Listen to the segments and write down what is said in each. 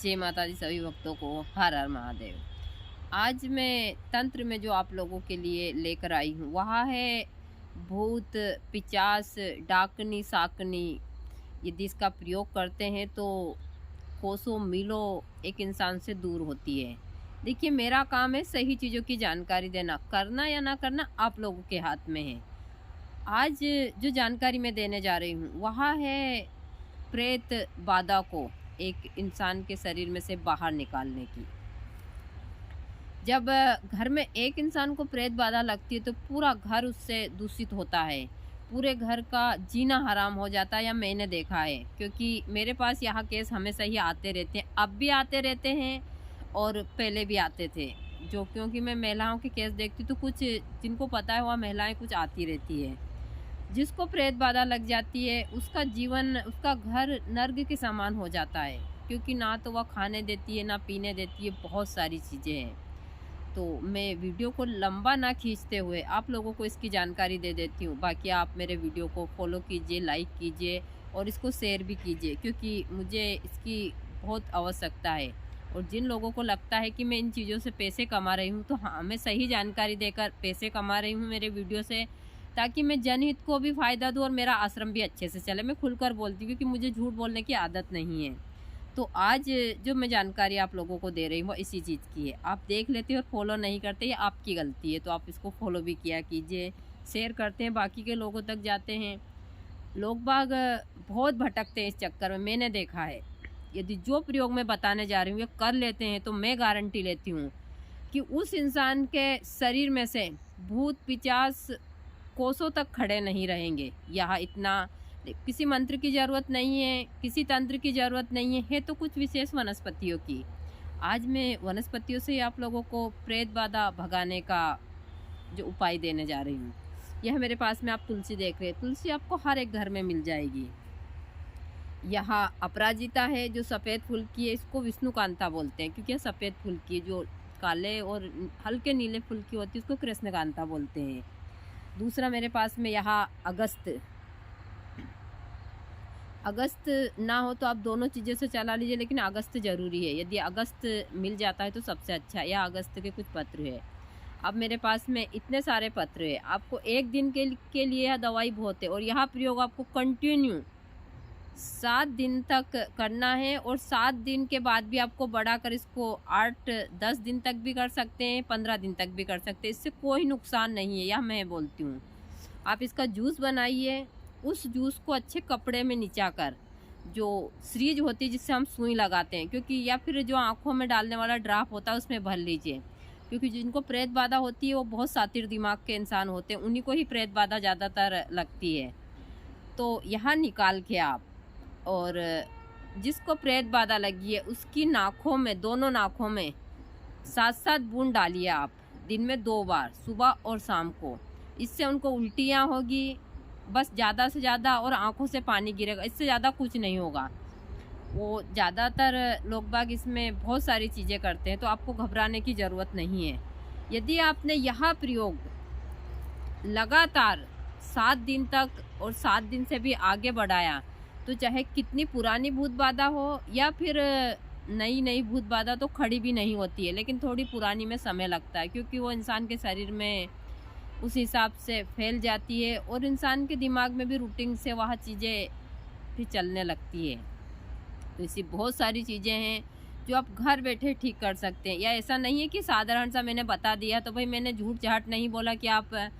जय माता दी सभी भक्तों को हर हर महादेव। आज मैं तंत्र में जो आप लोगों के लिए लेकर आई हूँ वह है भूत पिचास डाकनी साकनी। यदि इसका प्रयोग करते हैं तो कोसों मीलों एक इंसान से दूर होती है। देखिए, मेरा काम है सही चीज़ों की जानकारी देना, करना या ना करना आप लोगों के हाथ में है। आज जो जानकारी मैं देने जा रही हूँ वह है प्रेत बाधा को एक इंसान के शरीर में से बाहर निकालने की। जब घर में एक इंसान को प्रेत बाधा लगती है तो पूरा घर उससे दूषित होता है, पूरे घर का जीना हराम हो जाता है। या मैंने देखा है, क्योंकि मेरे पास यहाँ केस हमेशा ही आते रहते हैं, अब भी आते रहते हैं और पहले भी आते थे। जो क्योंकि मैं महिलाओं के केस देखती तो कुछ जिनको पता है वह महिलाएं कुछ आती रहती है। जिसको प्रेत बाधा लग जाती है उसका जीवन, उसका घर नर्क के समान हो जाता है, क्योंकि ना तो वह खाने देती है ना पीने देती है, बहुत सारी चीज़ें हैं। तो मैं वीडियो को लंबा ना खींचते हुए आप लोगों को इसकी जानकारी दे देती हूँ। बाकी आप मेरे वीडियो को फॉलो कीजिए, लाइक कीजिए और इसको शेयर भी कीजिए, क्योंकि मुझे इसकी बहुत आवश्यकता है। और जिन लोगों को लगता है कि मैं इन चीज़ों से पैसे कमा रही हूँ, तो हाँ, मैं सही जानकारी देकर पैसे कमा रही हूँ मेरे वीडियो से, ताकि मैं जनहित को भी फ़ायदा दूँ और मेरा आश्रम भी अच्छे से चले। मैं खुलकर बोलती हूँ क्योंकि मुझे झूठ बोलने की आदत नहीं है। तो आज जो मैं जानकारी आप लोगों को दे रही हूँ वो इसी चीज़ की है। आप देख लेते हो और फॉलो नहीं करते, ये आपकी गलती है। तो आप इसको फॉलो भी किया कीजिए, शेयर करते हैं, बाकी के लोगों तक जाते हैं। लोग बाग बहुत भटकते हैं इस चक्कर में, मैंने देखा है। यदि जो प्रयोग मैं बताने जा रही हूँ ये कर लेते हैं तो मैं गारंटी लेती हूँ कि उस इंसान के शरीर में से भूत पिचास कोसों तक खड़े नहीं रहेंगे। यहाँ इतना किसी मंत्र की ज़रूरत नहीं है, किसी तंत्र की ज़रूरत नहीं है तो कुछ विशेष वनस्पतियों की। आज मैं वनस्पतियों से आप लोगों को प्रेत बाधा भगाने का जो उपाय देने जा रही हूँ। यह मेरे पास में आप तुलसी देख रहे हैं, तुलसी आपको हर एक घर में मिल जाएगी। यहाँ अपराजिता है जो सफ़ेद फूल की है, इसको विष्णुकांता बोलते हैं क्योंकि यह सफ़ेद फूल की है। जो काले और हल्के नीले फूल की होती है उसको कृष्णकांता बोलते हैं। दूसरा मेरे पास में यहाँ अगस्त ना हो तो आप दोनों चीज़ों से चला लीजिए, लेकिन अगस्त ज़रूरी है। यदि अगस्त मिल जाता है तो सबसे अच्छा है। या अगस्त के कुछ पत्र है। अब मेरे पास में इतने सारे पत्र है, आपको एक दिन के लिए यह दवाई बहुत है। और यह प्रयोग आपको कंटिन्यू 7 दिन तक करना है। और 7 दिन के बाद भी आपको बढ़ाकर इसको 8-10 दिन तक भी कर सकते हैं, 15 दिन तक भी कर सकते हैं। इससे कोई नुकसान नहीं है, यह मैं बोलती हूँ। आप इसका जूस बनाइए, उस जूस को अच्छे कपड़े में निचाकर, जो सीरीज होती है जिससे हम सुई लगाते हैं, क्योंकि या फिर जो आँखों में डालने वाला ड्राप होता है उसमें भर लीजिए। क्योंकि जिनको प्रेत बाधा होती है वो बहुत सातिर दिमाग के इंसान होते हैं, उन्हीं को ही प्रेत बाधा ज़्यादातर लगती है। तो यहाँ निकाल के आप, और जिसको प्रेत बाधा लगी है उसकी नाकों में, दोनों नाकों में 7-7 बूंद डालिए आप दिन में 2 बार, सुबह और शाम को। इससे उनको उल्टियाँ होगी बस ज़्यादा से ज़्यादा, और आंखों से पानी गिरेगा, इससे ज़्यादा कुछ नहीं होगा। वो ज़्यादातर लोग बाग इसमें बहुत सारी चीज़ें करते हैं, तो आपको घबराने की ज़रूरत नहीं है। यदि आपने यह प्रयोग लगातार 7 दिन तक और 7 दिन से भी आगे बढ़ाया तो चाहे कितनी पुरानी भूत बाधा हो या फिर नई भूत बाधा तो खड़ी भी नहीं होती है, लेकिन थोड़ी पुरानी में समय लगता है, क्योंकि वो इंसान के शरीर में उस हिसाब से फैल जाती है और इंसान के दिमाग में भी रूटीन से वह चीज़ें भी चलने लगती है। तो ऐसी बहुत सारी चीज़ें हैं जो आप घर बैठे ठीक कर सकते हैं। या ऐसा नहीं है कि साधारण सा मैंने बता दिया तो भाई मैंने झूठ चाट नहीं बोला कि आप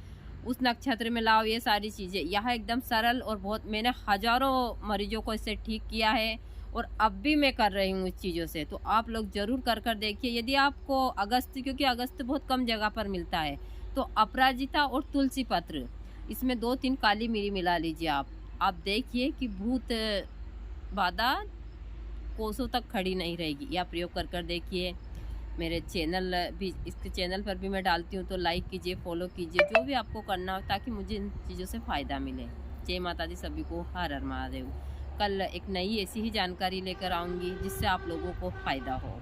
उस नक्षत्र में लाओ ये सारी चीज़ें। यह एकदम सरल और बहुत, मैंने हज़ारों मरीजों को इससे ठीक किया है और अब भी मैं कर रही हूँ इस चीज़ों से। तो आप लोग ज़रूर कर देखिए। यदि आपको अगस्त, क्योंकि अगस्त बहुत कम जगह पर मिलता है, तो अपराजिता और तुलसी पत्र, इसमें 2-3 काली मिरी मिला लीजिए आप देखिए कि भूत बाधा कोसों तक खड़ी नहीं रहेगी। या प्रयोग कर देखिए। मेरे चैनल भी, इसके चैनल पर भी मैं डालती हूँ, तो लाइक कीजिए, फॉलो कीजिए, जो भी आपको करना हो, ताकि मुझे इन चीज़ों से फ़ायदा मिले। जय माता दी सभी को हर हर महादेव। कल एक नई ऐसी ही जानकारी लेकर आऊँगी जिससे आप लोगों को फ़ायदा हो।